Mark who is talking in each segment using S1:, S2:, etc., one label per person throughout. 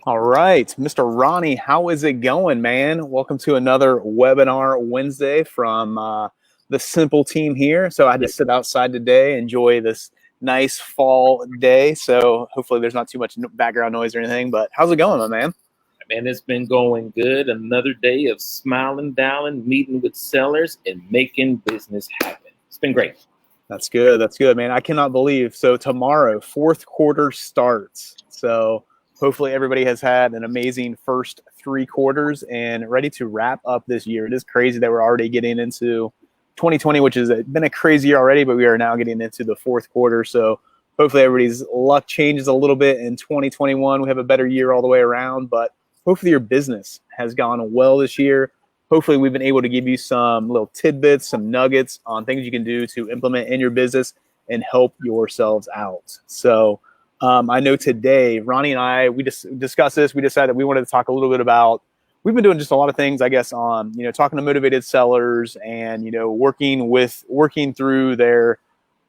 S1: All right, Mr. Ronnie, how is it going, man? Welcome to another webinar Wednesday from the Simple team here. So I had to sit outside today, enjoy this nice fall day. So hopefully there's not too much background noise or anything. But how's it going, my man?
S2: Man, it's been going good. Another day of smiling, dialing, meeting with sellers, and making business happen. It's been great.
S1: That's good. That's good, man. I cannot believe. So tomorrow, fourth quarter starts. So hopefully everybody has had an amazing first three quarters and ready to wrap up this year. It is crazy that we're already getting into 2020, which has been a crazy year already, but we are now getting into the fourth quarter. So hopefully everybody's luck changes a little bit in 2021. We have a better year all the way around, but hopefully your business has gone well this year. Hopefully we've been able to give you some little tidbits, some nuggets on things you can do to implement in your business and help yourselves out. So I know today, Ronnie and I, we just discussed this. We decided that we wanted to talk a little bit about, we've been doing just a lot of things, I guess, on, talking to motivated sellers and, working through their,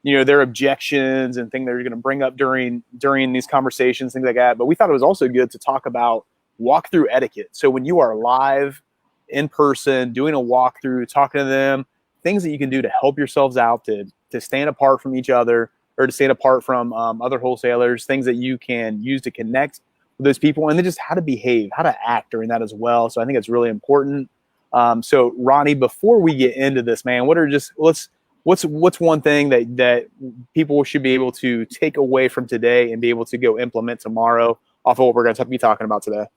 S1: their objections and things they're going to bring up during these conversations, things like that. But we thought it was also good to talk about walkthrough etiquette. So when you are live in person, doing a walkthrough, talking to them, things that you can do to help yourselves out, to stand apart from each other or to stand apart from other wholesalers, things that you can use to connect with those people, and then just how to behave, how to act during that as well. So I think it's really important. So Ronnie, before we get into this, man, what's one thing that people should be able to take away from today and be able to go implement tomorrow off of what we're going to be talking about today?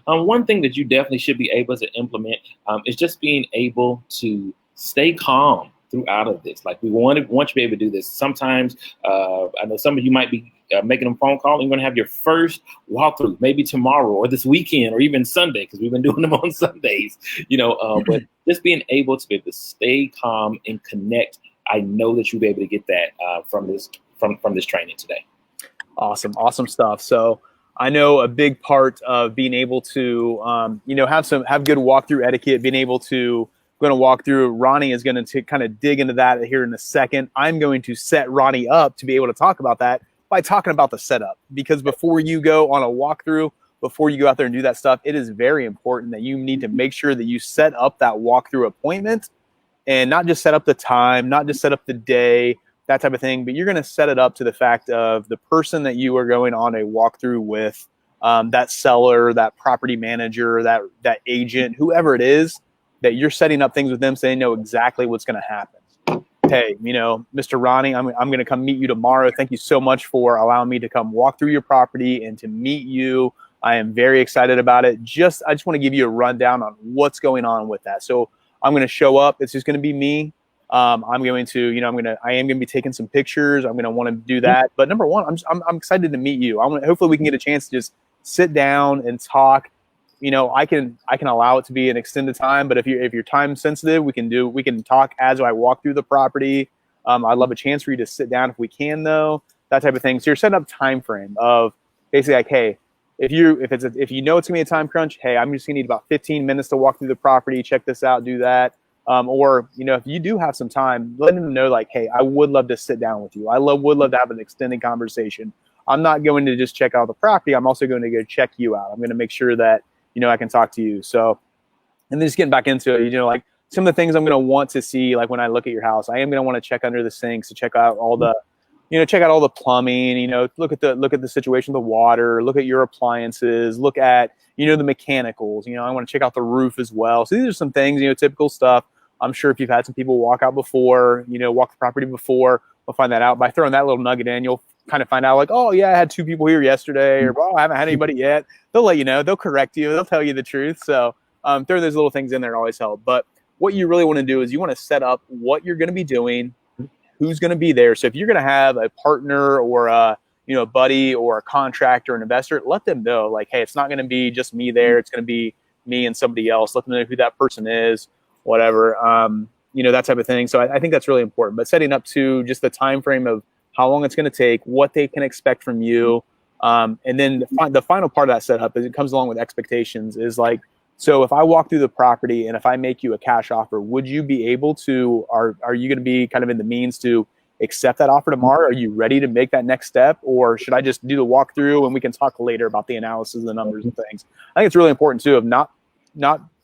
S2: One thing that you definitely should be able to implement is just being able to stay calm throughout of this. Like we want you to be able to do this. Sometimes I know some of you might be making a phone call and you're going to have your first walkthrough maybe tomorrow or this weekend or even Sunday, because we've been doing them on Sundays, but just being able to be able to stay calm and connect. I know that you'll be able to get that from this training today.
S1: Awesome stuff. So I know a big part of being able to, have good walkthrough etiquette, being able to going to walk through. Ronnie is going to kind of dig into that here in a second. I'm going to set Ronnie up to be able to talk about that by talking about the setup, because before you go on a walkthrough, before you go out there and do that stuff, it is very important that you need to make sure that you set up that walkthrough appointment and not just set up the time, not just set up the day, that type of thing, but you're going to set it up to the fact of the person that you are going on a walkthrough with, that seller, that property manager, that agent, whoever it is, that you're setting up things with them so they know exactly what's going to happen. Hey, Mr. Ronnie, I'm going to come meet you tomorrow. Thank you so much for allowing me to come walk through your property and to meet you. I am very excited about it. I just want to give you a rundown on what's going on with that. So I'm going to show up. It's just going to be me. I'm going to, I am going to be taking some pictures. I'm going to want to do that. But number one, I'm excited to meet you. Hopefully we can get a chance to just sit down and talk. I can allow it to be an extended time, but if you're time sensitive, we can talk as I walk through the property. I'd love a chance for you to sit down if we can, though, that type of thing. So you're setting up time frame of basically like, hey, if you know it's gonna be a time crunch, hey, I'm just gonna need about 15 minutes to walk through the property, check this out, do that. Or if you do have some time, let them know like, hey, I would love to sit down with you. Would love to have an extended conversation. I'm not going to just check out the property. I'm also going to go check you out. I'm going to make sure that I can talk to you. So, and then just getting back into it, like some of the things I'm going to want to see, like when I look at your house, I am going to want to check under the sinks to check out all the, check out all the plumbing, look at the situation of the water, look at your appliances, look at, the mechanicals, I want to check out the roof as well. So these are some things, typical stuff. I'm sure if you've had some people walk out before, walk the property before, we'll find that out. By throwing that little nugget in, you'll kind of find out like, oh yeah, I had 2 people here yesterday, or oh, I haven't had anybody yet. They'll let you know, they'll correct you, they'll tell you the truth. So throw those little things in there always help. But what you really want to do is you want to set up what you're going to be doing, who's going to be there. So if you're going to have a partner or a buddy or a contractor, an investor, let them know like, hey, it's not going to be just me there. It's going to be me and somebody else. Let them know who that person is, whatever, that type of thing. So I think that's really important. But setting up to just the time frame of how long it's going to take, what they can expect from you. And then the final part of that setup is it comes along with expectations is like, so if I walk through the property and if I make you a cash offer, would you be able to, are you going to be kind of in the means to accept that offer tomorrow? Are you ready to make that next step? Or should I just do the walkthrough and we can talk later about the analysis of the numbers and things? I think it's really important too of not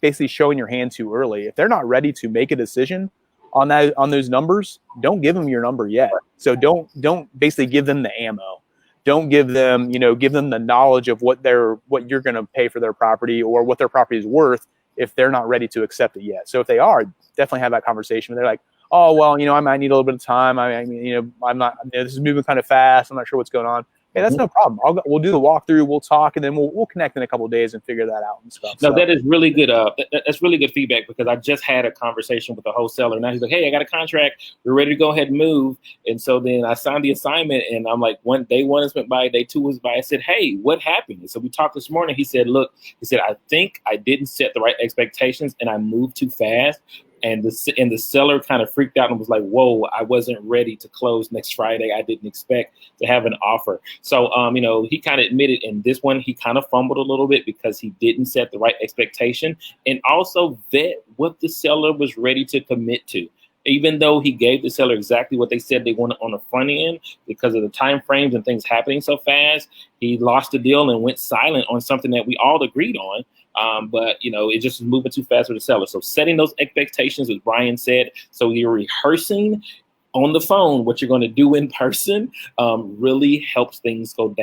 S1: basically showing your hand too early. If they're not ready to make a decision on those numbers, don't give them your number yet. So don't basically give them the ammo. Don't give them, give them the knowledge of what you're going to pay for their property or what their property is worth if they're not ready to accept it yet. So if they are, definitely have that conversation. They're like, oh, well, I might need a little bit of time. I'm not, this is moving kind of fast. I'm not sure what's going on. Hey, that's no problem. We'll do the walkthrough. We'll talk, and then we'll connect in a couple of days and figure that out and stuff.
S2: No, that is really good. That's really good feedback, because I just had a conversation with a wholesaler. Now he's like, "Hey, I got a contract. We're ready to go ahead and move." And so then I signed the assignment, and I'm like, day one has went by, day two was by. I said, "Hey, what happened?" And so we talked this morning. He said, "Look," I think I didn't set the right expectations, and I moved too fast." And the seller kind of freaked out and was like, "Whoa, I wasn't ready to close next Friday. I didn't expect to have an offer." So, he kind of admitted in this one, he kind of fumbled a little bit because he didn't set the right expectation and also vet what the seller was ready to commit to. Even though he gave the seller exactly what they said they wanted on the front end, because of the time frames and things happening so fast, he lost the deal and went silent on something that we all agreed on. But it just was moving too fast for the seller. So setting those expectations, as Brian said, so you're rehearsing on the phone what you're going to do in person, really helps things go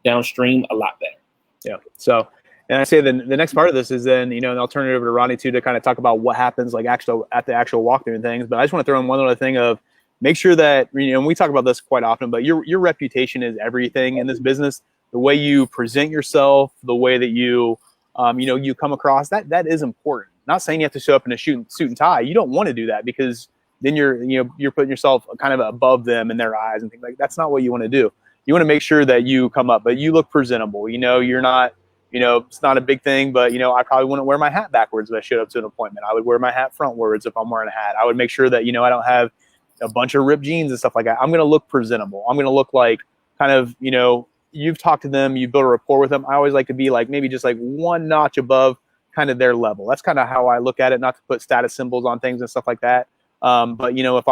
S2: downstream a lot better.
S1: Yeah. So, and I say the next part of this is then, and I'll turn it over to Ronnie too, to kind of talk about what happens like at the actual walkthrough and things. But I just want to throw in one other thing of make sure that, and we talk about this quite often, but your reputation is everything in this business. The way you present yourself, the way that you come across, that is important. Not saying you have to show up in a suit and tie. You don't want to do that, because then you're putting yourself kind of above them in their eyes and things like that's not what you want to do. You want to make sure that you come up, but you look presentable. You're not, it's not a big thing, but I probably wouldn't wear my hat backwards if I showed up to an appointment. I would wear my hat frontwards if I'm wearing a hat. I would make sure that, I don't have a bunch of ripped jeans and stuff like that. I'm going to look presentable. I'm going to look like kind of, you've talked to them, you build a rapport with them. I always like to be like maybe just like one notch above kind of their level. That's kind of how I look at it, not to put status symbols on things and stuff like that. But if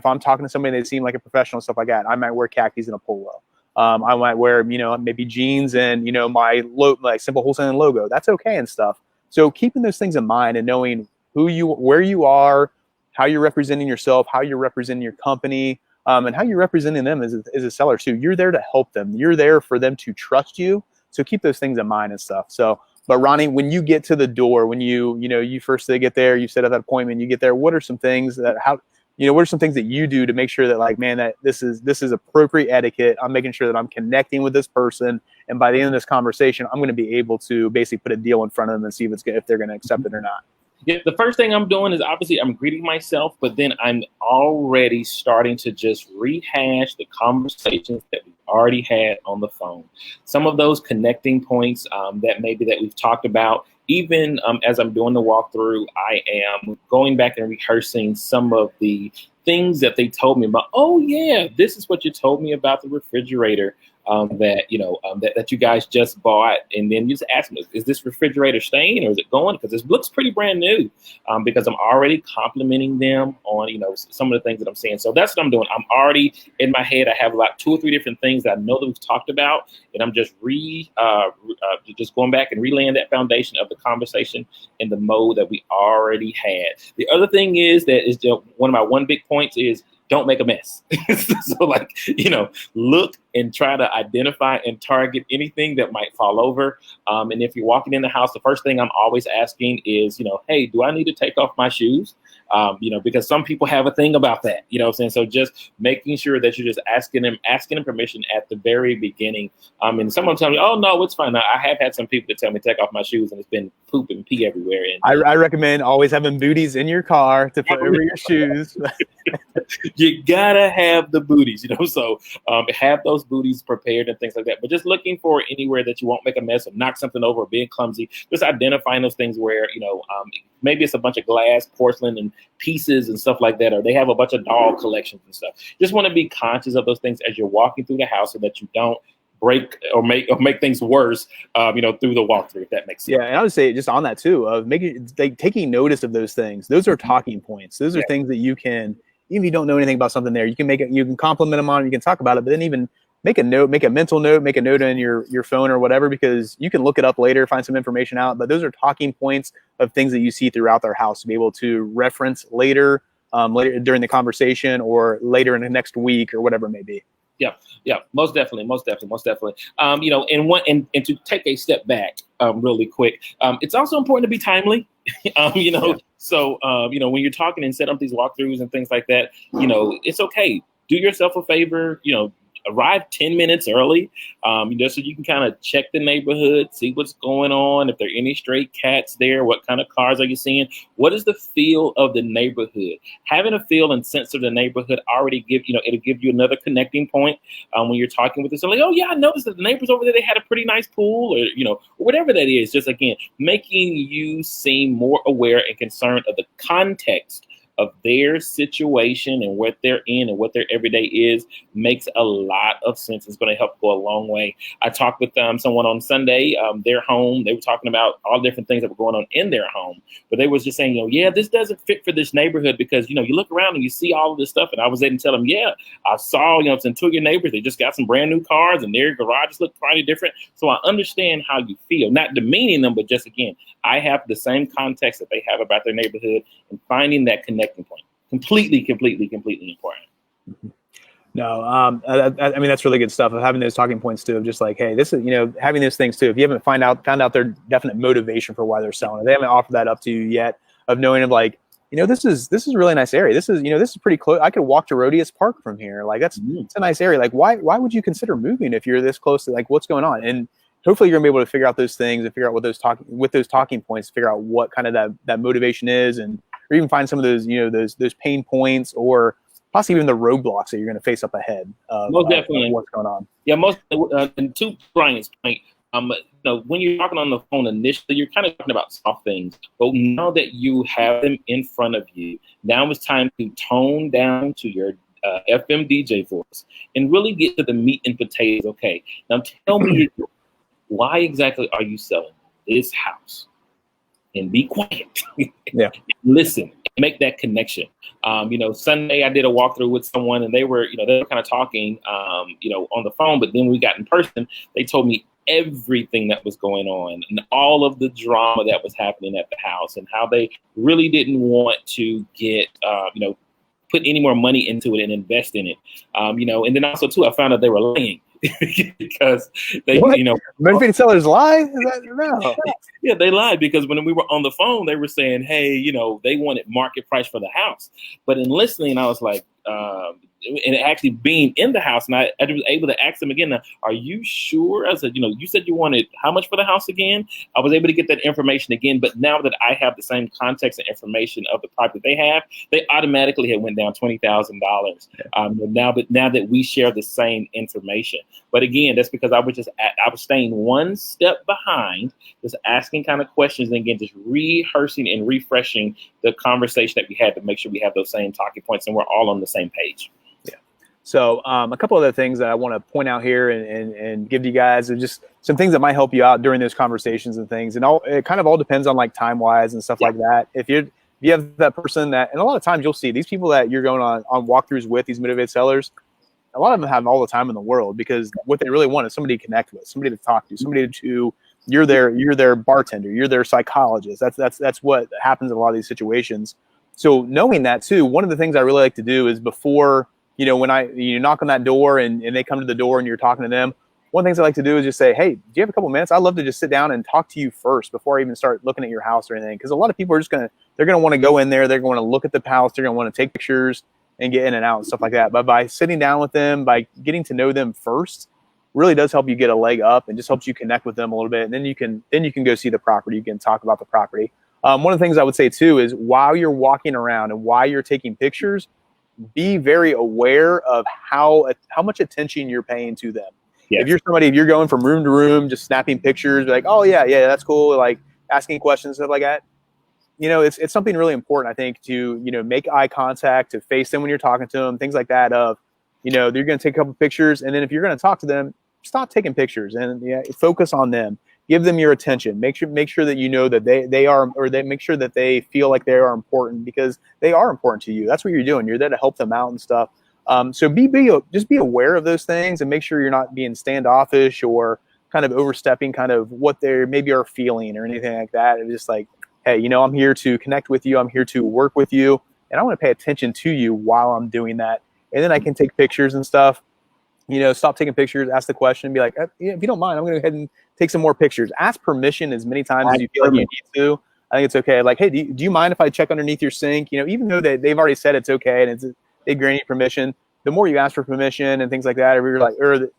S1: I'm talking to somebody that seem like a professional and stuff like that, I might wear khakis and a polo. I might wear, maybe jeans and, my like simple wholesaling logo. That's okay and stuff. So keeping those things in mind and knowing where you are, how you're representing yourself, how you're representing your company, and how you're representing them as a seller too. You're there to help them. You're there for them to trust you. So keep those things in mind and stuff. So, but Ronnie, when you get to the door, when you first get there, you set up that appointment, you get there, what are some things that what are some things that you do to make sure that like, man, that this is appropriate etiquette. I'm making sure that I'm connecting with this person. And by the end of this conversation, I'm going to be able to basically put a deal in front of them and see if they're going to accept it or not.
S2: Yeah, the first thing I'm doing is obviously I'm greeting myself, but then I'm already starting to just rehash the conversations that we've already had on the phone. Some of those connecting points that we've talked about, even as I'm doing the walkthrough, I am going back and rehearsing some of the things that they told me about. Oh yeah, this is what you told me about the refrigerator that you guys just bought, and then you just ask me, is this refrigerator staying or is it going? Because it looks pretty brand new. Because I'm already complimenting them on some of the things that I'm saying. So that's what I'm doing. I'm already in my head. I have about 2 or 3 different things that I know that we've talked about, and I'm just just going back and relaying that foundation of the conversation in the mode that we already had. The other thing is one of my one big points is don't make a mess. So look and try to identify and target anything that might fall over. And if you're walking in the house, the first thing I'm always asking is, hey, do I need to take off my shoes? Because some people have a thing about that, what I'm saying? So just making sure that you're just asking them permission at the very beginning. And someone tell me, oh no, it's fine. Now, I have had some people that tell me to take off my shoes and it's been poop and pee everywhere. And
S1: I recommend always having booties in your car to put over your shoes.
S2: You gotta have the booties, so have those booties prepared and things like that. But just looking for anywhere that you won't make a mess or knock something over or being clumsy, just identifying those things where, maybe it's a bunch of glass, porcelain, and pieces and stuff like that, or they have a bunch of doll collections and stuff. Just want to be conscious of those things as you're walking through the house so that you don't break or make things worse, through the walkthrough, if that makes sense.
S1: Yeah, and I would say just on that too, of taking notice of those things. Those are talking points. Those are things that you can even if you don't know anything about something there, you can make it, you can compliment them on it, you can talk about it, but then even make a note, make a mental note, make a note in your phone or whatever, because you can look it up later, find some information out. But those are talking points of things that you see throughout their house to be able to reference later, later during the conversation or later in the next week or whatever it may be.
S2: Yeah, most definitely. And to take a step back, really quick, it's also important to be timely. So when you're talking and set up these walkthroughs and things like that, it's okay. Do yourself a favor, arrive 10 minutes early, so you can kind of check the neighborhood, see what's going on, if there are any stray cats there, what kind of cars are you seeing, what is the feel of the neighborhood. Having a feel and sense of the neighborhood already it'll give you another connecting point when you're talking with somebody. Oh yeah, I noticed that the neighbors over there, they had a pretty nice pool, or whatever that is. Just again, making you seem more aware and concerned of the context of their situation and what they're in and what their everyday is makes a lot of sense. It's going to help go a long way. I talked with someone on Sunday, their home. They were talking about all different things that were going on in their home, but they was just saying, yeah, this doesn't fit for this neighborhood because, you look around and you see all of this stuff. And I was able to tell them, yeah, I saw, some two of your neighbors, they just got some brand new cars and their garages look pretty different. So I understand how you feel, not demeaning them, but just, again, I have the same context that they have about their neighborhood, and finding that connecting point. Completely important.
S1: Mm-hmm. No, I mean, that's really good stuff of having those talking points too, of just like, hey, this is, having those things too. If you haven't found out their definite motivation for why they're selling it, they haven't offered that up to you yet, of knowing of like, this is a really nice area. This is pretty close. I could walk to Rhodius Park from here. Like it's a nice area. Like why would you consider moving if you're this close to like what's going on? And hopefully you're gonna be able to figure out those things and figure out what those talking points, figure out what kind of that motivation is, and or even find some of those those pain points or possibly even the roadblocks that you're going to face up ahead.
S2: Most definitely,
S1: what's going on.
S2: Yeah, and to Brian's point, when you're talking on the phone initially, you're kind of talking about soft things, but now that you have them in front of you, now it's time to tone down to your FM DJ voice and really get to the meat and potatoes. Okay, now tell me, why exactly are you selling this house? And be quiet.
S1: Yeah.
S2: Listen, make that connection. Sunday I did a walkthrough with someone, and they were kind of talking, on the phone, but then we got in person. They told me everything that was going on and all of the drama that was happening at the house and how they really didn't want to get, put any more money into it and invest in it. And then also too, I found out they were lying. Because they,
S1: motivated sellers lie? Is that, no.
S2: Yeah, they lied because when we were on the phone, they were saying, hey, they wanted market price for the house. But in listening, I was like, and actually being in the house, and I was able to ask them again, now, are you sure? I said, you said you wanted how much for the house again? I was able to get that information again, but now that I have the same context and information of the property they have, they automatically had went down $20,000. Now that we share the same information. But again, that's because I was staying one step behind, just asking kind of questions, and again, just rehearsing and refreshing the conversation that we had to make sure we have those same talking points and we're all on the same page.
S1: So a couple other things that I want to point out here and give to you guys are just some things that might help you out during those conversations and things. And it kind of all depends on like time wise and stuff like that. If you have that person that, and a lot of times you'll see these people that you're going on walkthroughs with, these motivated sellers, a lot of them have all the time in the world because what they really want is somebody to connect with, somebody to talk to, somebody to, you're their bartender, you're their psychologist. That's what happens in a lot of these situations. So knowing that too, one of the things I really like to do is before, when you knock on that door and they come to the door and you're talking to them, one of the things I like to do is just say, hey, do you have a couple minutes? I'd love to just sit down and talk to you first before I even start looking at your house or anything. Because a lot of people are they're going to want to go in there. They're going to look at the house. They're going to want to take pictures and get in and out and stuff like that. But by sitting down with them, by getting to know them first, really does help you get a leg up and just helps you connect with them a little bit. And then you can go see the property. You can talk about the property. One of the things I would say too is while you're walking around and while you're taking pictures, be very aware of how much attention you're paying to them. Yes. If you're going from room to room, just snapping pictures, like, oh yeah, that's cool. Like asking questions, stuff like that. It's something really important, I think, to, make eye contact, to face them when you're talking to them, things like that they're going to take a couple pictures. And then if you're going to talk to them, stop taking pictures and focus on them. give them your attention. Make sure that you know that they are, or they make sure that they feel like they are important, because they are important to you. That's what you're doing. You're there to help them out and stuff. So just be aware of those things, and make sure you're not being standoffish or kind of overstepping kind of what they maybe are feeling or anything like that. It's just like, hey, I'm here to connect with you. I'm here to work with you, and I want to pay attention to you while I'm doing that. And then I can take pictures and stuff. Stop taking pictures, ask the question, and be like, if you don't mind, I'm going to go ahead and take some more pictures. Ask permission as many times as you feel like you need to. I think it's okay. Like, hey, do you mind if I check underneath your sink? Even though they've already said it's okay and they grant you permission, the more you ask for permission and things like that, or you're like,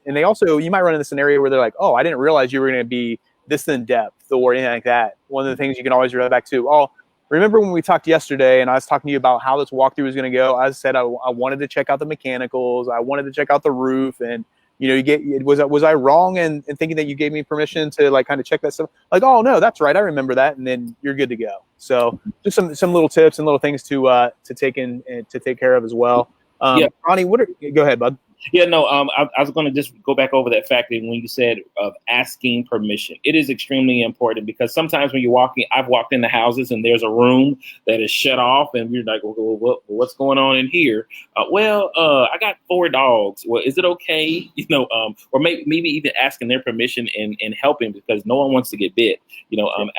S1: and they also, you might run in the scenario where they're like, oh, I didn't realize you were going to be this in depth or anything like that. One of the things you can always relate back to, remember when we talked yesterday and I was talking to you about how this walkthrough was going to go? I said I wanted to check out the mechanicals. I wanted to check out the roof. And, was I wrong in thinking that you gave me permission to like kind of check that stuff? Like, oh, no, that's right. I remember that. And then you're good to go. So just some little tips and little things to take in and to take care of as well. Ronnie, go ahead, bud.
S2: Yeah, no, I was going to just go back over that fact that when you said of asking permission, it is extremely important, because sometimes when you're walking, I've walked into houses and there's a room that is shut off and you're like, well, what's going on in here? I got 4 dogs. Well, is it okay? Or maybe even asking their permission and helping, because no one wants to get bit.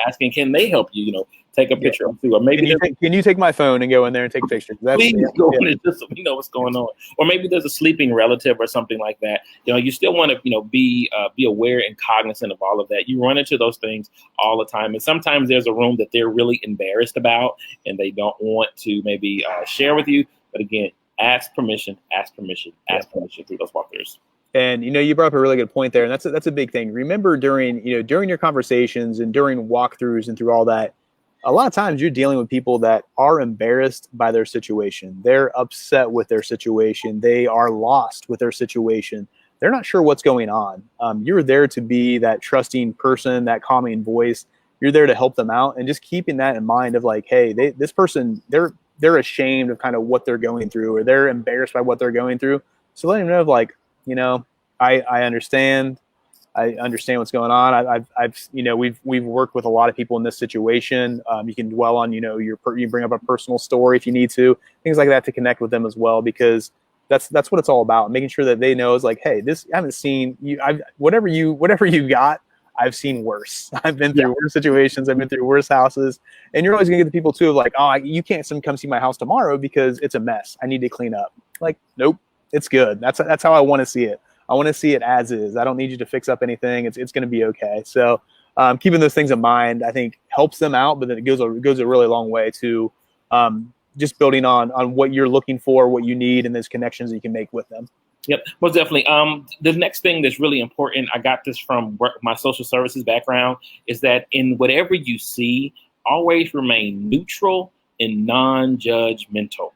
S2: Asking, can they help you? Take a picture of too, or maybe
S1: can you take my phone and go in there and take pictures?
S2: Please go in and just what's going on. Or maybe there's a sleeping relative or something like that. You still want to be aware and cognizant of all of that. You run into those things all the time, and sometimes there's a room that they're really embarrassed about and they don't want to maybe share with you. But again, ask permission through those walkthroughs.
S1: And you brought up a really good point there, and that's a big thing. Remember during your conversations and during walkthroughs and through all that, a lot of times you're dealing with people that are embarrassed by their situation. They're upset with their situation. They are lost with their situation. They're not sure what's going on. You're there to be that trusting person, that calming voice. You're there to help them out, and just keeping that in mind of like, hey, this person, they're ashamed of kind of what they're going through, or they're embarrassed by what they're going through. So let them know of like, I understand. I understand what's going on. We've worked with a lot of people in this situation. You can dwell on, you bring up a personal story if you need to, things like that, to connect with them as well, because that's what it's all about. Making sure that they know is like, hey, I haven't seen you. Whatever you got, I've seen worse. I've been through worse situations. I've been through worse houses, and you're always gonna get the people too of like, oh, you can't come see my house tomorrow because it's a mess. I need to clean up. Like, nope, it's good. That's how I want to see it. I want to see it as is. I don't need you to fix up anything. It's going to be okay. So keeping those things in mind, I think, helps them out, but then it goes a really long way to just building on what you're looking for, what you need, and those connections that you can make with them.
S2: Yep, most definitely. The next thing that's really important, I got this from my social services background, is that in whatever you see, always remain neutral and non-judgmental.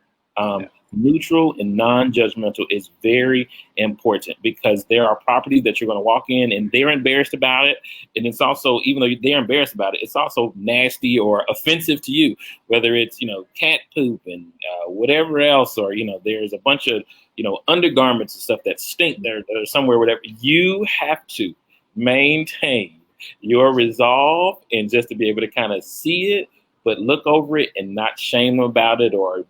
S2: Neutral and non-judgmental is very important, because there are properties that you're going to walk in and they're embarrassed about it. And it's also, even though they're embarrassed about it, it's also nasty or offensive to you, whether it's, cat poop and whatever else, or, there's a bunch of, undergarments and stuff that stink there somewhere, whatever. You have to maintain your resolve and just to be able to kind of see it, but look over it and not shame about it or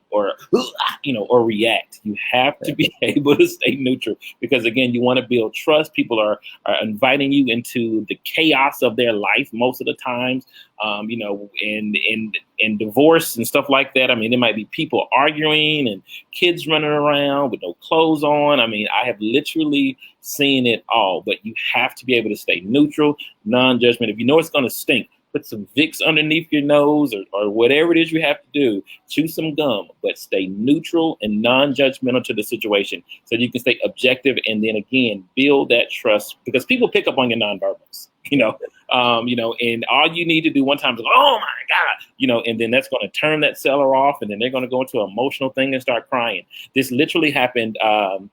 S2: react. You have to be able to stay neutral, because again, you want to build trust. People are inviting you into the chaos of their life most of the times, and divorce and stuff like that. I mean, there might be people arguing and kids running around with no clothes on. I mean, I have literally seen it all, but you have to be able to stay neutral, non-judgment. If you know it's going to stink, put some Vicks underneath your nose or whatever it is you have to do. Chew some gum, but stay neutral and non-judgmental to the situation so you can stay objective, and then again, build that trust, because people pick up on your nonverbals, and all you need to do one time is, oh my God, and then that's going to turn that seller off, and then they're going to go into an emotional thing and start crying. This literally happened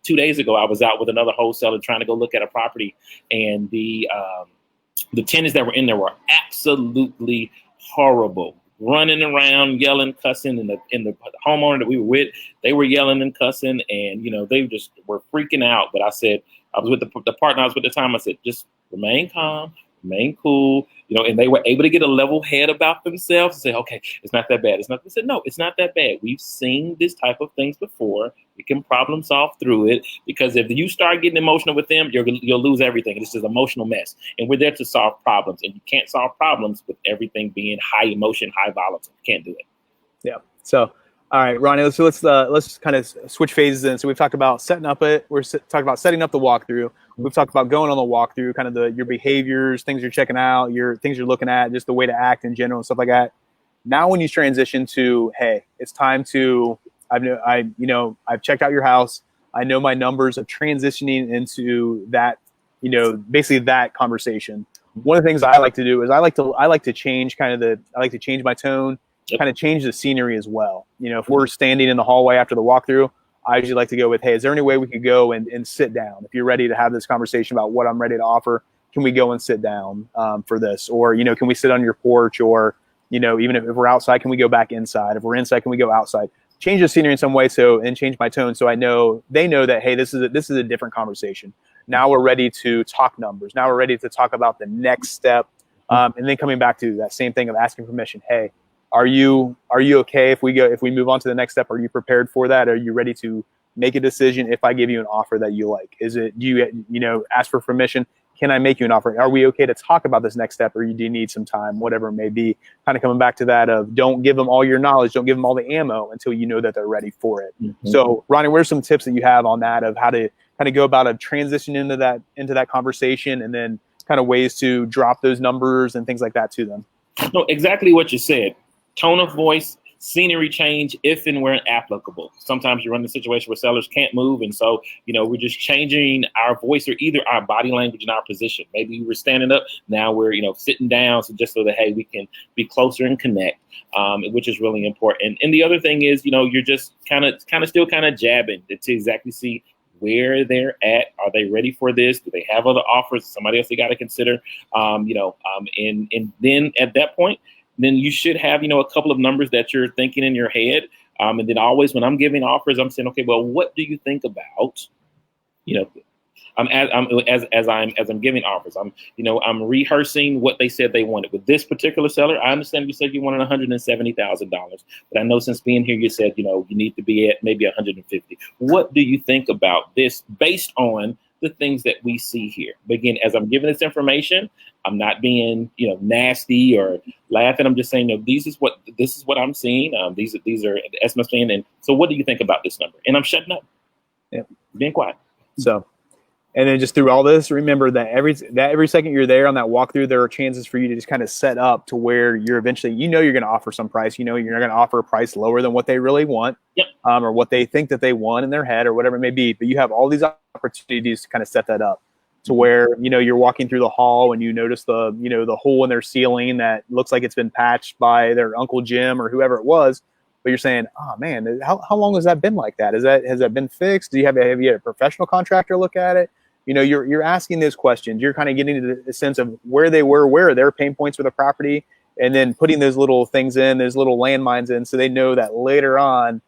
S2: 2 days ago. I was out with another wholesaler trying to go look at a property, and the tenants that were in there were absolutely horrible, running around, yelling, cussing, and the homeowner that we were with, they were yelling and cussing, and they just were freaking out. But I said, I was with the partner I was with at the time. I said, just remain calm, remain cool, and they were able to get a level head about themselves and say, okay, it's not that bad. It's not. They said, no, it's not that bad. We've seen this type of things before. We can problem solve through it, because if you start getting emotional with them, you'll lose everything. It's just an emotional mess. And we're there to solve problems, and you can't solve problems with everything being high emotion, high volatile. You can't do it.
S1: Yeah. So, all right, Ronnie, let's kind of switch phases in. So we've talked about setting up it. We're talking about setting up the walkthrough. We've talked about going on the walkthrough, kind of your behaviors, things you're checking out, your things you're looking at, just the way to act in general and stuff like that. Now, when you transition to, hey, it's time to, I've checked out your house. I know my numbers of transitioning into that, basically that conversation. One of the things I like to do is I like to change my tone. Yep. Kind of change the scenery as well. If we're standing in the hallway after the walkthrough, I usually like to go with, hey, is there any way we could go and sit down? If you're ready to have this conversation about what I'm ready to offer, can we go and sit down for this? Or, can we sit on your porch? Or, even if we're outside, can we go back inside? If we're inside, can we go outside? Change the scenery in some way and change my tone so they know that, hey, this is a different conversation. Now we're ready to talk numbers. Now we're ready to talk about the next step. And then coming back to that same thing of asking permission. Hey, Are you okay if we move on to the next step? Are you prepared for that? Are you ready to make a decision if I give you an offer that you like? Do you ask for permission? Can I make you an offer? Are we okay to talk about this next step, or do you need some time, whatever it may be? Kind of coming back to that of, don't give them all your knowledge, don't give them all the ammo until you know that they're ready for it. Mm-hmm. So, Ronnie, what are some tips that you have on that of how to kind of go about a transition into that conversation, and then kind of ways to drop those numbers and things like that to them?
S2: No, exactly what you said. Tone of voice, scenery change, if and where applicable. Sometimes you run the situation where sellers can't move, and so we're just changing our voice or either our body language and our position. Maybe we're standing up, now we're sitting down, so just so that, hey, we can be closer and connect, which is really important. And the other thing is, you're just kind of still jabbing to exactly see where they're at. Are they ready for this? Do they have other offers? Somebody else they got to consider. And then at that point, then you should have, a couple of numbers that you're thinking in your head. And then always when I'm giving offers, I'm saying, okay, well, what do you think about, as I'm giving offers, I'm rehearsing what they said they wanted. With this particular seller, I understand you said you wanted $170,000, but I know since being here, you said, you need to be at maybe 150. What do you think about this based on the things that we see here? But again, as I'm giving this information, I'm not being, nasty or laughing. I'm just saying, this is what I'm seeing. These are the estimates. And so what do you think about this number? And I'm shutting up.
S1: Yeah.
S2: Being quiet.
S1: So, and then just through all this, remember that every second you're there on that walkthrough, there are chances for you to just kind of set up to where you're eventually, you're going to offer some price, you're going to offer a price lower than what they really want. Yep. Or what they think that they want in their head or whatever it may be. But you have all these opportunities to kind of set that up to where, you're walking through the hall and you notice the hole in their ceiling that looks like it's been patched by their Uncle Jim or whoever it was. But you're saying, oh man, how long has that been like that? Has that been fixed? Do you have you had a professional contractor look at it? You're asking those questions. You're kind of getting to the sense of where they were, where are their pain points with the property, and then putting those little things in, those little landmines in, so they know that later on,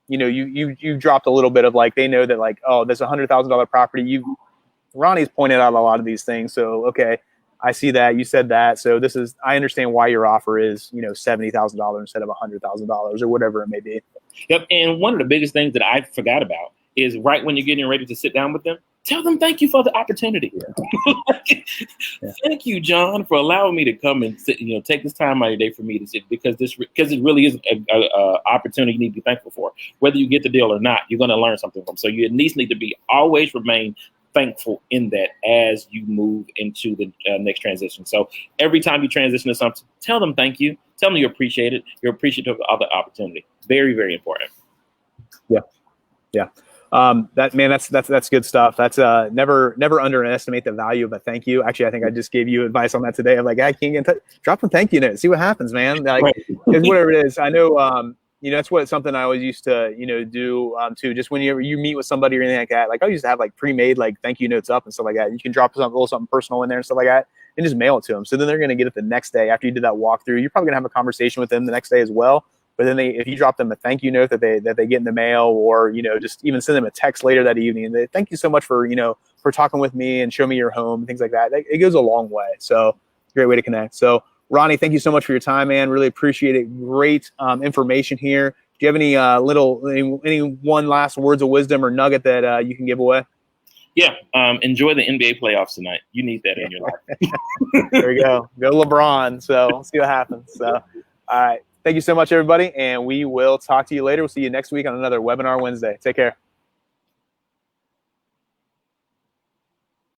S1: you dropped a little bit of they know that oh, there's $100,000 property. Ronnie's pointed out a lot of these things. So, okay, I see that you said that. So I understand why your offer is, $70,000 instead of $100,000 or whatever it may be.
S2: Yep. And one of the biggest things that I forgot about is right when you're getting ready to sit down with them, tell them thank you for the opportunity. Yeah. Thank you, John, for allowing me to come and sit, take this time out of your day for me to sit, because it really is a opportunity you need to be thankful for. Whether you get the deal or not, you're going to learn something from. So you at least need to always remain thankful in that as you move into the next transition. So every time you transition to something, tell them thank you. Tell them you appreciate it. You're appreciative of the opportunity. Very, very important.
S1: Yeah. Yeah. That's good stuff. That's never underestimate the value of a thank you. Actually, I think I just gave you advice on that today. I'm I can't drop a thank you note, see what happens, man. Right. It's whatever it is. I know, that's something I always used to, do too. Just when you meet with somebody or anything like that, I used to have pre-made thank you notes up and stuff like that. You can drop a little something personal in there and stuff like that, and just mail it to them. So then they're going to get it the next day after you did that walkthrough. You're probably going to have a conversation with them the next day as well. But then if you drop them a thank you note that they get in the mail, or, you know, just even send them a text later that evening, and they thank you so much for, you know, for talking with me and show me your home and things like that. It goes a long way. So great way to connect. So Ronnie, thank you so much for your time, man. Really appreciate it. Great information here. Do you have any one last words of wisdom or nugget that you can give away?
S2: Yeah, enjoy the NBA playoffs tonight. You need that in your life.
S1: There we go. Go LeBron. So we'll see what happens. So, all right. Thank you so much, everybody. And we will talk to you later. We'll see you next week on another Webinar Wednesday. Take care.